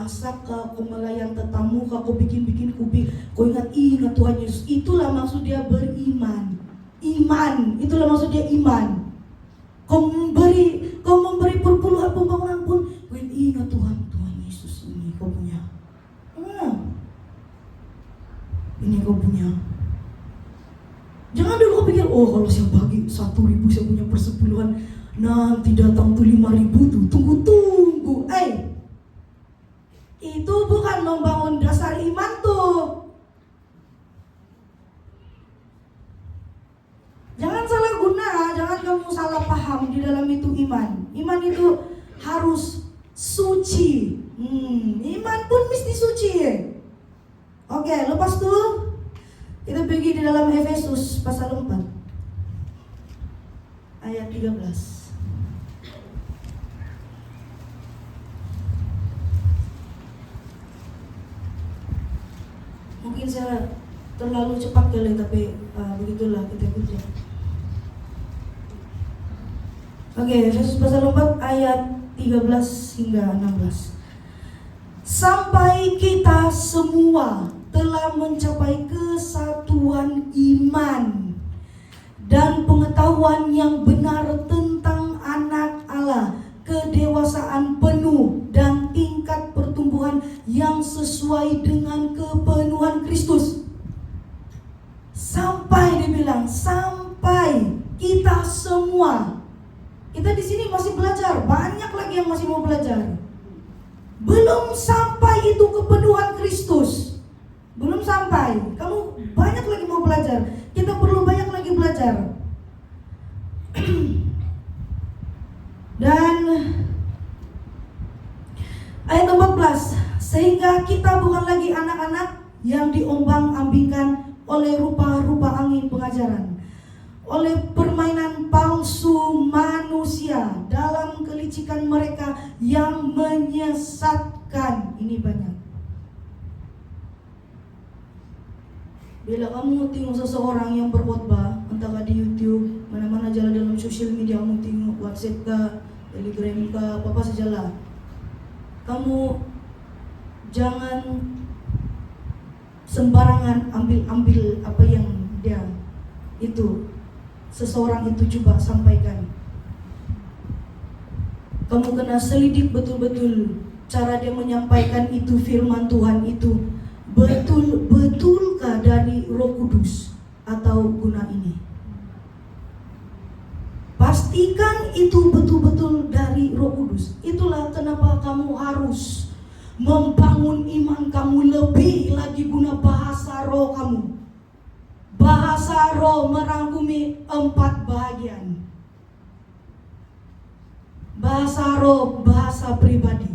masak kah, kau melayan tetamu kah, kau bikin kopi, kau ingat Tuhan Yesus. Itulah maksud dia beriman. Iman, itulah maksud dia iman. Kau memberi perpuluhan pembangunan pun, kau ingat Tuhan Yesus ini kau punya. Ini kau punya. Jangan dulu kau pikir, oh kalau saya bagi 1.000 saya punya persepuluhan, nanti datang tuh 5.000 tuh, tunggu. Itu bukan membangun dasar iman tuh. Jangan salah guna, jangan kamu salah paham di dalam itu iman. Iman itu harus suci. Iman pun mesti suci. Oke, lepas tuh kita pergi di dalam Efesus pasal 4 ayat 13. Mungkin saya terlalu cepat kali, tapi begitulah kita kerja. Oke, Efesus pasal 4 ayat 13 hingga 16. Sampai kita semua telah mencapai kesatuan iman dan pengetahuan yang benar tentang anak Allah, kedewasaan penuh dan tingkat pertumbuhan yang sesuai dengan kepenuhan Kristus. Sampai dibilang, sampai kita semua. Kita di sini masih belajar, banyak lagi yang masih mau belajar. Belum sampai itu kepenuhan Kristus. Belum sampai. Kamu banyak lagi mau belajar. Kita perlu banyak lagi belajar. Dan ayat 14, sehingga kita bukan lagi anak-anak yang diombang-ambingkan oleh rupa-rupa angin pengajaran, oleh permainan palsu manusia dalam kelicikan mereka yang menyesatkan. Ini banyak. Bila kamu tengok seseorang yang berkhotbah, entah di YouTube, mana-mana jalan dalam sosial media, kamu tengok WhatsApp kah, Telegram kah, apa sajalah, kamu jangan sembarangan ambil apa yang dia itu seseorang itu coba sampaikan. Kamu kena selidik betul-betul cara dia menyampaikan itu firman Tuhan itu betulkah dari Roh Kudus atau guna ini. Pastikan itu betul-betul dari Roh Kudus. Itulah kenapa kamu harus membangun iman kamu lebih lagi guna bahasa roh kamu. Bahasa roh merangkumi 4 bahagian. Bahasa roh, bahasa pribadi.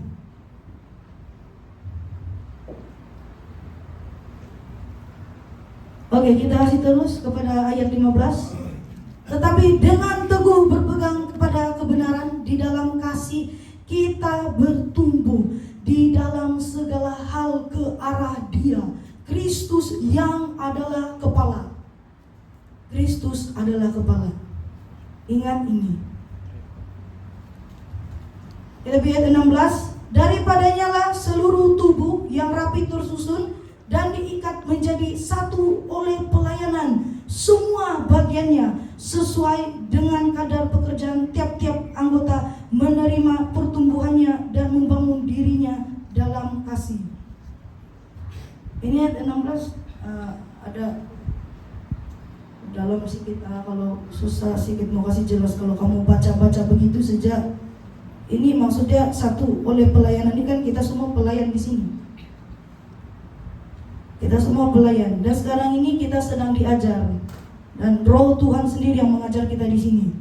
Oke, kita kasih terus kepada ayat 15. Tetapi dengan teguh berpegang kepada kebenaran di dalam kasih, kita bertumbuh di dalam segala hal ke arah Dia, Kristus yang adalah kepala. Kristus adalah kepala. Ingat ini. Ayat 16. Daripadanya lah seluruh tubuh yang rapi tersusun dan diikat menjadi satu oleh pelayanan semua bagiannya sesuai dengan kadar pekerjaan tiap-tiap anggota, menerima pertumbuhannya dan membangun dirinya dalam kasih. Ini ayat 16 ada dalam sedikit, kalau susah sedikit mau kasih jelas. Kalau kamu baca-baca begitu saja, ini maksudnya satu oleh pelayanan. Ini kan kita semua pelayan di sini. Kita semua pelayan, dan sekarang ini kita sedang diajar, dan Roh Tuhan sendiri yang mengajar kita di sini,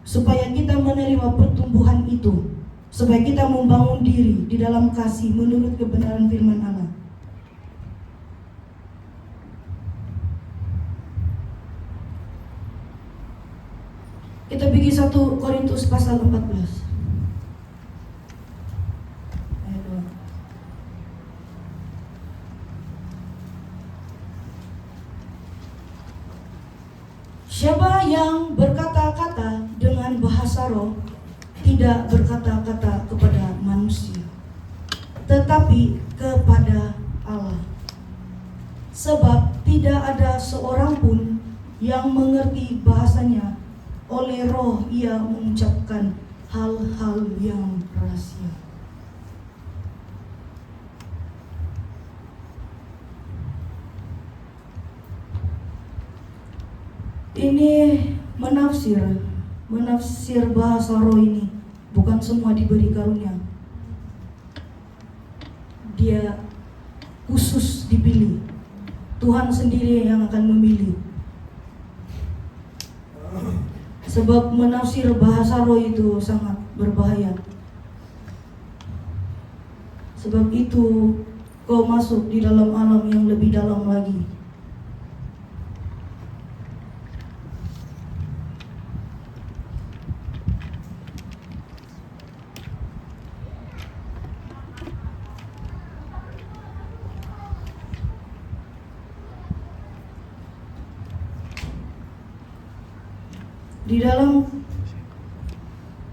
supaya kita menerima pertumbuhan itu, supaya kita membangun diri di dalam kasih menurut kebenaran firman Allah. Kita pergi 1 Korintus pasal 14. Siapa yang berkata-kata dengan bahasa roh tidak berkata-kata kepada manusia, tetapi kepada Allah. Sebab tidak ada seorang pun yang mengerti bahasanya, oleh Roh ia mengucapkan hal-hal yang rahasia. Ini menafsir bahasa roh ini. Bukan semua diberi karunia. Dia khusus dipilih. Tuhan sendiri yang akan memilih. Sebab menafsir bahasa roh itu sangat berbahaya. Sebab itu kau masuk di dalam alam yang lebih dalam lagi.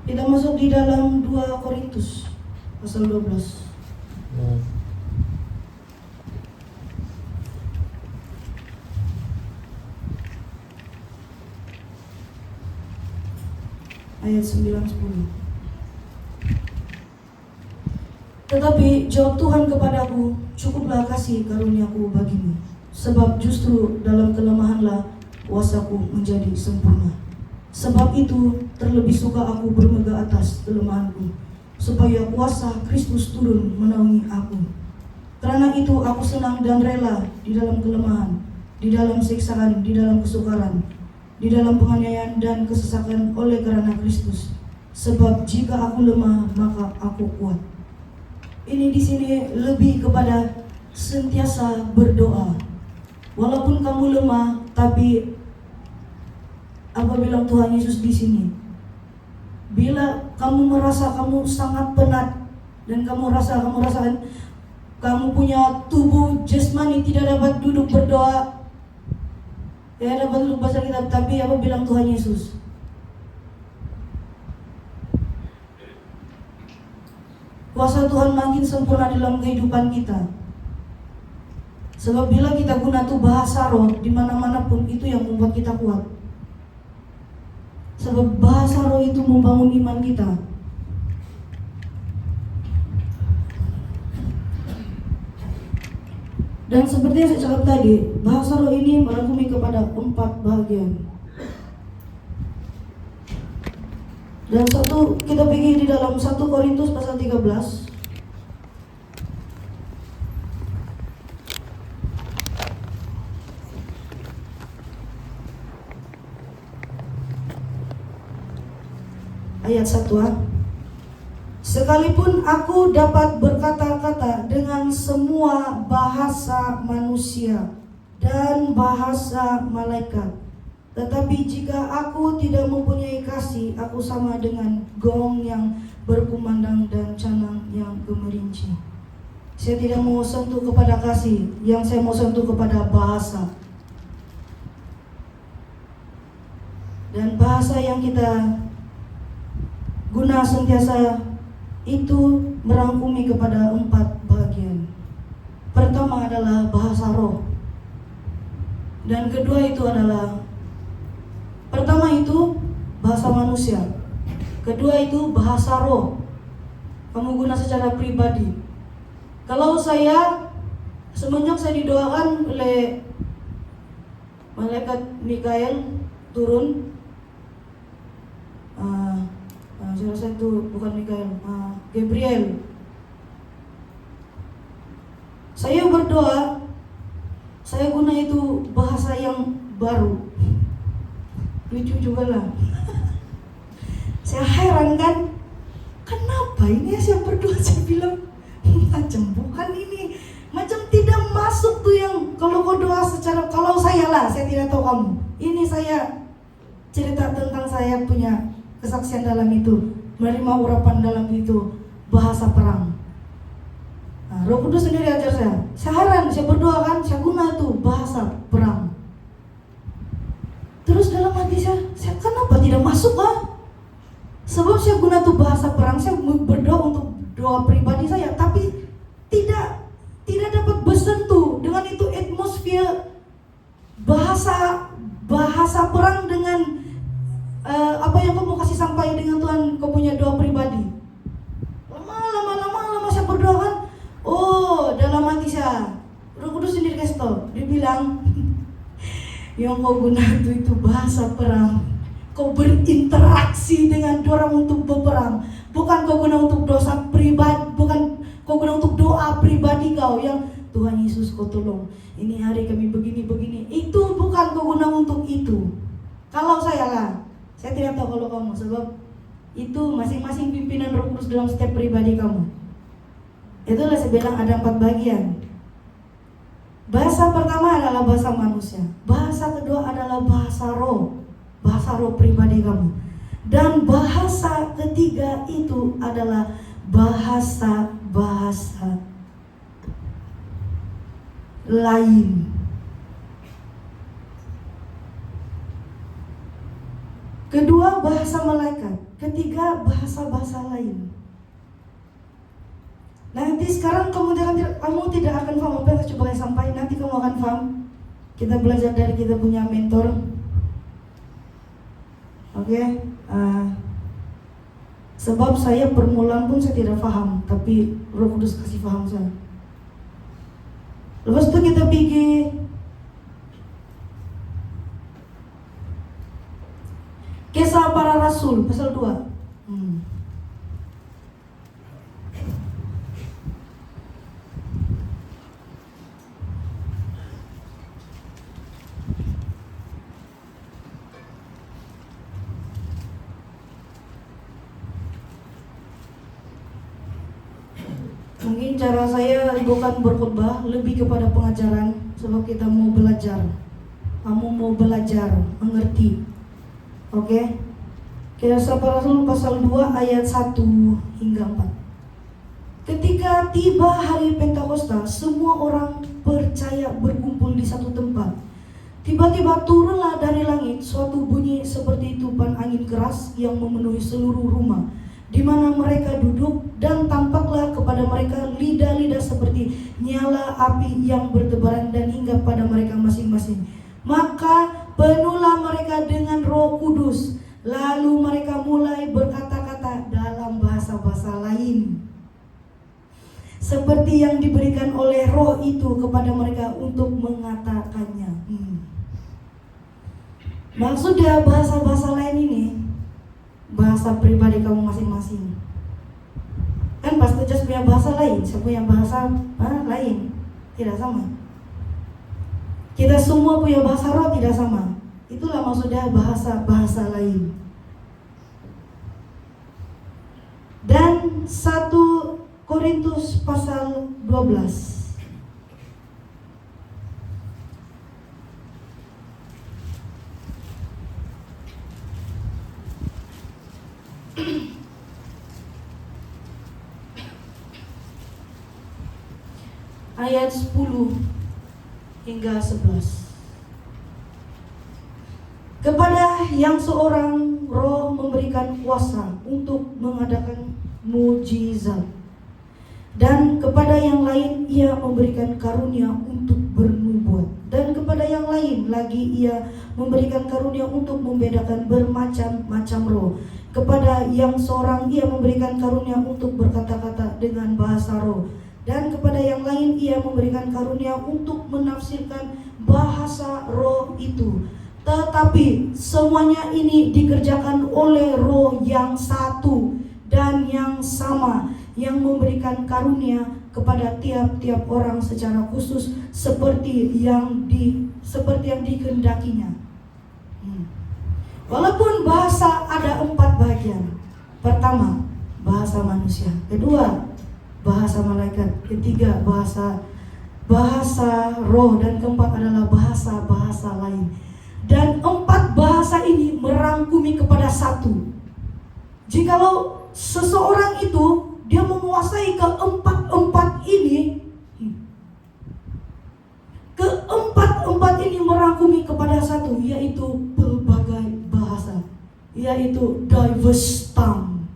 Kita masuk di dalam 2 Korintus pasal 12. Ayat 9-10. Tetapi jawab Tuhan kepadaku, cukuplah kasih karuniaku bagimu, sebab justru dalam kelemahanlah kuasaku menjadi sempurna. Sebab itu terlebih suka aku bermegah atas kelemahanku, supaya kuasa Kristus turun menaungi aku. Karena itu aku senang dan rela di dalam kelemahan, di dalam siksaan, di dalam kesukaran, di dalam penganiayaan dan kesesakan oleh karena Kristus. Sebab jika aku lemah, maka aku kuat. Ini di sini lebih kepada sentiasa berdoa. Walaupun kamu lemah, tapi apa bilang Tuhan Yesus di sini? Bila kamu merasa kamu sangat penat dan kamu rasakan kamu punya tubuh jasmani tidak dapat duduk berdoa, tidak dapat duduk baca kitab, tapi apa bilang Tuhan Yesus? Kuasa Tuhan makin sempurna dalam kehidupan kita. Sebab bila kita guna tuh bahasa roh di mana-mana pun, itu yang membuat kita kuat. Sebab bahasa roh itu membangun iman kita. Dan seperti yang saya cakap tadi, bahasa roh ini merangkumi kepada 4 bagian. Dan kita pergi di dalam 1 Korintus pasal 13. Ayat 1. Sekalipun aku dapat berkata-kata dengan semua bahasa manusia dan bahasa malaikat, tetapi jika aku tidak mempunyai kasih, aku sama dengan gong yang berkumandang dan canang yang gemerinci. Saya tidak mau sentuh kepada kasih, yang saya mau sentuh kepada bahasa. Dan bahasa yang kita guna sentiasa itu merangkumi kepada 4 bagian. Pertama adalah bahasa roh. Dan kedua itu adalah, pertama itu bahasa manusia. Kedua itu bahasa roh. Kamu guna secara pribadi. Kalau saya, semenjak saya didoakan oleh malaikat Mikael turun, saya rasa itu bukan Mikael, Gabriel. Saya berdoa, saya guna itu bahasa yang baru. Lucu juga lah. Saya heran kan, kenapa ini saya berdoa, saya bilang macam bukan ini, macam tidak masuk tuh yang kalau kau doa secara, kalau saya tidak tahu kamu. Ini saya cerita tentang saya punya kesaksian dalam itu, menerima urapan dalam itu, bahasa perang. Roh Kudus sendiri ajar saya. Saya heran, saya berdoa kan, saya guna itu bahasa perang. Terus dalam hati saya kenapa tidak masuk Sebab saya guna tuh bahasa perang, saya berdoa untuk doa pribadi saya, tapi Yang kau gunakan itu bahasa perang. Kau berinteraksi dengan orang untuk berperang. Bukan kau guna untuk dosa pribadi, bukan kau guna untuk doa pribadi kau yang Tuhan Yesus kau tolong. Ini hari kami begini-begini. Itu bukan kau guna untuk itu. Kalau saya tidak tahu kalau kamu, sebab itu masing-masing pimpinan Roh Kudus dalam setiap pribadi kamu. Itulah saya bilang ada 4 bagian. Bahasa pertama adalah bahasa manusia. Bahasa kedua adalah bahasa roh pribadi kamu. Dan bahasa ketiga itu adalah bahasa lain. Kedua bahasa malaikat, ketiga bahasa lain. Nanti sekarang kamu tidak akan paham apa yang saya coba sampaikan. Nanti kamu akan paham. Kita belajar dari kita punya mentor. Oke, sebab saya permulaan pun saya tidak paham, tapi Roh Kudus kasih paham saya. Lepas itu kita pergi Kisah Para Rasul pasal 2. Mungkin cara saya bukan berkhotbah, lebih kepada pengajaran, sebab kita mau belajar. Kamu mau belajar, mengerti. Oke? Kisah Para Rasul pasal 2 ayat 1 hingga 4. Ketika tiba hari Pentakosta, semua orang percaya berkumpul di satu tempat. Tiba-tiba turunlah dari langit suatu bunyi seperti tiupan angin keras yang memenuhi seluruh rumah di mana mereka duduk, dan tampaklah kepada mereka lidah-lidah seperti nyala api yang bertebaran dan hinggap pada mereka masing-masing. Maka penuhlah mereka dengan Roh Kudus, lalu mereka mulai berkata-kata dalam bahasa-bahasa lain, seperti yang diberikan oleh Roh itu kepada mereka untuk mengatakannya. Maksudnya bahasa-bahasa lain ini bahasa pribadi kamu masing-masing. Kan Pastor Jas punya bahasa lain, saya punya bahasa lain, tidak sama. Kita semua punya bahasa roh, tidak sama. Itulah maksudnya bahasa-bahasa lain. Dan 1 Korintus pasal 12. Ayat 10 hingga 11. Kepada yang seorang Roh memberikan kuasa untuk mengadakan mujizat, dan kepada yang lain ia memberikan karunia untuk bernubuat, dan kepada yang lain lagi ia memberikan karunia untuk membedakan bermacam-macam roh. Kepada yang seorang ia memberikan karunia untuk berkata-kata dengan bahasa roh, dan kepada yang lain ia memberikan karunia untuk menafsirkan bahasa roh itu. Tetapi semuanya ini dikerjakan oleh Roh yang satu dan yang sama, yang memberikan karunia kepada tiap-tiap orang secara khusus seperti yang dikehendakinya. Walaupun bahasa ada 4 bagian. Pertama, bahasa manusia. Kedua, bahasa malaikat. Ketiga, bahasa roh. Dan keempat adalah bahasa lain. Dan 4 bahasa ini merangkumi kepada satu. Jikalau seseorang itu dia menguasai keempat ini, keempat ini merangkumi kepada satu, yaitu pelbagai bahasa, yaitu diverse tongue.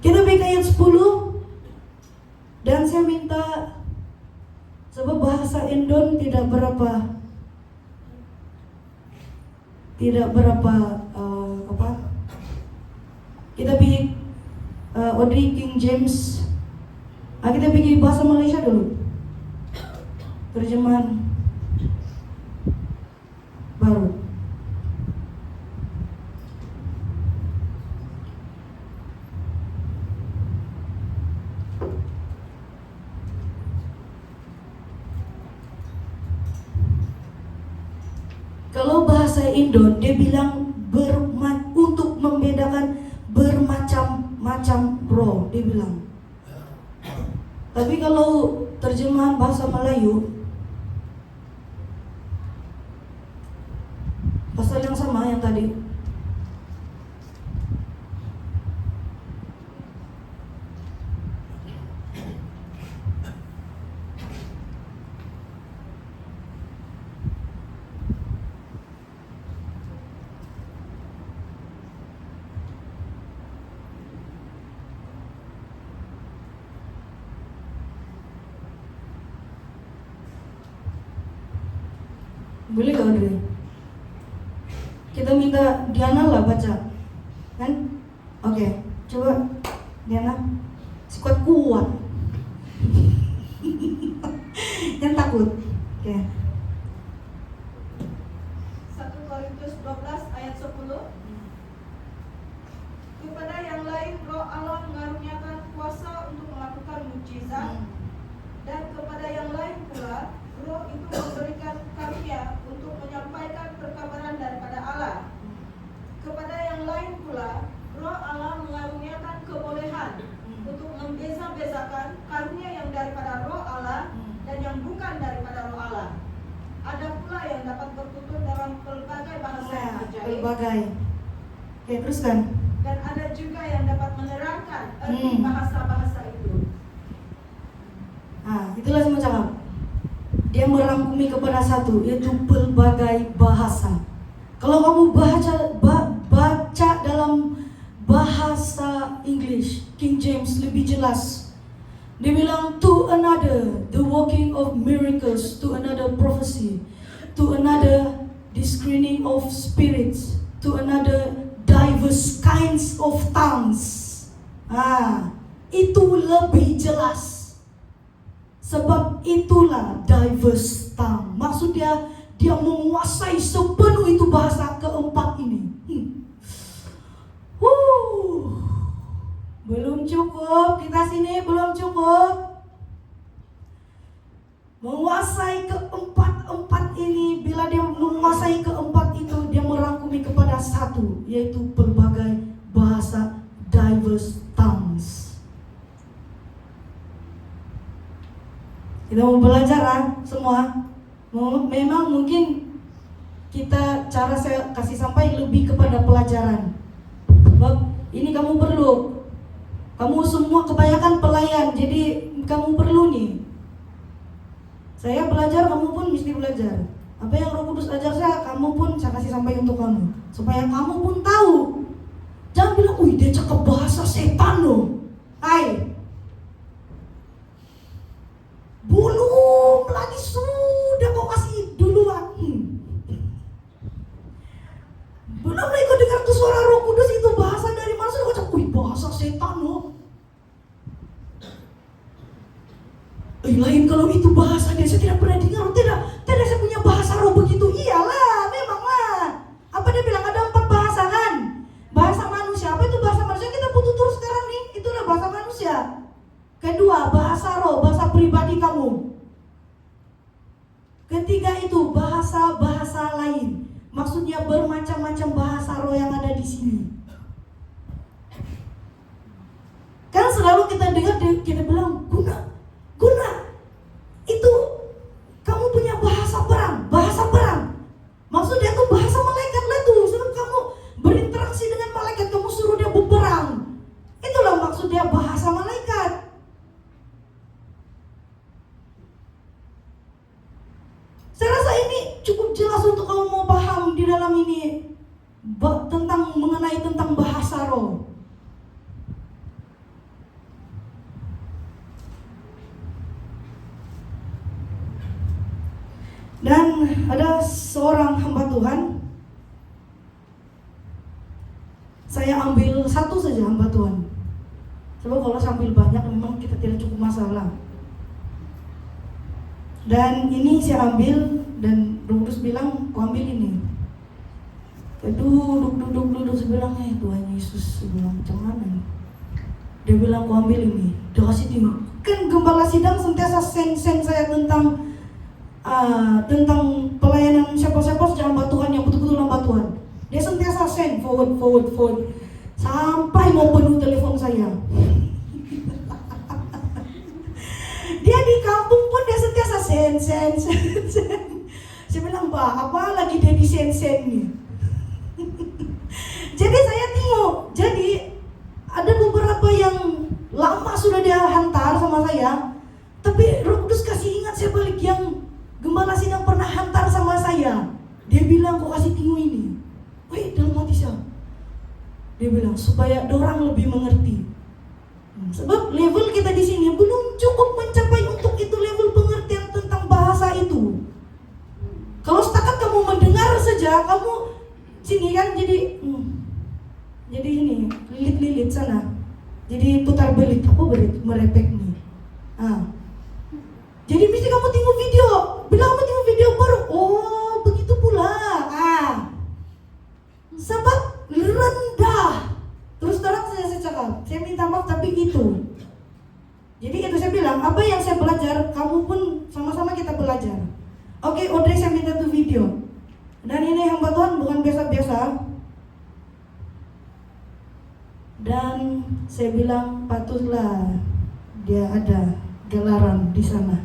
Kita baca ayat 10, dan saya minta, sebab bahasa Indon tidak berapa kita pilih Audrey King James. Kita pilih bahasa Malaysia dulu. terjemahan baru. Kalau bahasa Indo dia bilang untuk membedakan bermacam-macam roh, dia bilang. Tapi kalau terjemahan bahasa Melayu, pasal yang sama yang tadi. Boleh gak Audrey? Kita minta Diana lah baca, kan? Oke, coba Diana, kuat-kuat. Yang takut. Oke. 1 Korintus 12 ayat 10. Kepada yang lain Roh Allah mengaruniakan kuasa untuk melakukan mukjizat, dan kepada yang lain pula Roh itu memberikan karunia untuk menyampaikan perkabaran daripada Allah. Kepada yang lain pula Roh Allah mengaruniakan kebolehan untuk membeza-bezakan karunia yang daripada Roh Allah dan yang bukan daripada Roh Allah. Ada pula yang dapat bertutur dalam pelbagai bahasa yang ajaib. Pelbagai. Oke, teruskan. Dan ada juga yang dapat menerangkan arti bahasa-bahasa itu. Nah, itulah semua cakap. Dia merangkumi kepada satu, yaitu pelbagai bahasa. Kalau kamu baca dalam bahasa English, King James lebih jelas. Dia bilang to another the working of miracles, to another prophecy, to another the screening of spirits, to another diverse kinds of tongues. Itu lebih jelas. Sebab itulah diverse tongue. Maksud dia menguasai sepenuh itu bahasa keempat ini. Belum cukup, kita sini belum cukup. Menguasai keempat ini, bila dia menguasai keempat itu, dia merangkumi kepada satu, yaitu berbagai bahasa, diverse tongues. Kita mau belajar semua. Memang mungkin kita cara saya kasih sampai lebih kepada pelajaran. Sebab ini kamu perlu. Kamu semua kebanyakan pelayan, jadi kamu perlu nih. Saya belajar, kamu pun mesti belajar. Apa yang Roh Kudus ajar saya, kamu pun saya kasih sampai untuk kamu. Supaya kamu pun tahu. Jangan bilang, "Wih, dia cakap bahasa setan loh." Hai. Belum lagi sudah kau kasih duluan. Belum lagi kau dengar tuh suara Roh Kudus itu bahasa dari mana sudah kau cakap, "Wih, bahasa setan loh." Lain kalau itu bahasa dia, saya tidak pernah dengar. Tidak saya punya bahasa roh begitu. Iyalah, memanglah. Apa dia bilang ada 4 bahasa kan? Bahasa manusia, apa itu bahasa manusia? Kita butuh terus sekarang nih, itulah bahasa manusia. Kedua, bahasa roh, bahasa pribadi kamu. Ketiga itu bahasa-bahasa lain. Maksudnya bermacam-macam bahasa roh yang ada di sini. Kan selalu kita dengar, kita bilang, Guna, itu kamu punya bahasa perang. Maksudnya itu bahasa malaikat lah tuh. Sebab kamu berinteraksi dengan malaikat, kamu suruh dia berperang. Itulah maksudnya bahasa malaikat. Saya rasa ini cukup jelas untuk kamu mau paham di dalam ini mengenai tentang bahasa roh. Dan ada seorang hamba Tuhan, saya ambil satu saja hamba Tuhan. Sebab kalau saya ambil banyak memang kita tidak cukup masalah. Dan ini saya ambil, dan Roh Kudus bilang, kau ambil ini. Duduk, saya bilang, Tuhan Yesus, saya bilang, macam mana nih? Dia bilang, kau ambil ini, dia kasih ini. Kan gembala sidang sentiasa sen saya tentang pelayanan siapa-siapa hamba Tuhan yang betul-betul hamba Tuhan. Dia sentiasa send forward sampai mau penuh telepon saya. Dia di kampung pun dia sentiasa send. Saya bilang, Mbak, apa lagi dia di send nih? Jadi saya tengok, jadi ada beberapa yang lama sudah dia hantar sama saya, tapi Roh Kudus kasih ingat saya balik yang gembala sidang pernah hantar sama saya. Dia bilang, kok kasih tengok ini. Dalam hati saya, dia bilang supaya dorang lebih mengerti. Sebab level kita di sini belum cukup mencapai untuk itu level pengertian tentang bahasa itu. Kalau setakat kamu mendengar saja, kamu sini kan jadi ini lilit sana. Jadi putar belit, merepek nih. Jadi mesti kamu tengok video. Bila kamu tengok video baru, oh begitu pula. Sebab rendah. Terus terang saya cakap, saya minta maaf tapi itu. Jadi itu saya bilang, apa yang saya belajar, kamu pun sama-sama kita belajar. Oke, Audrey, saya minta tuh video. Dan ini hamba Tuhan bukan biasa-biasa. Dan saya bilang, patutlah dia ada gelaran di sana.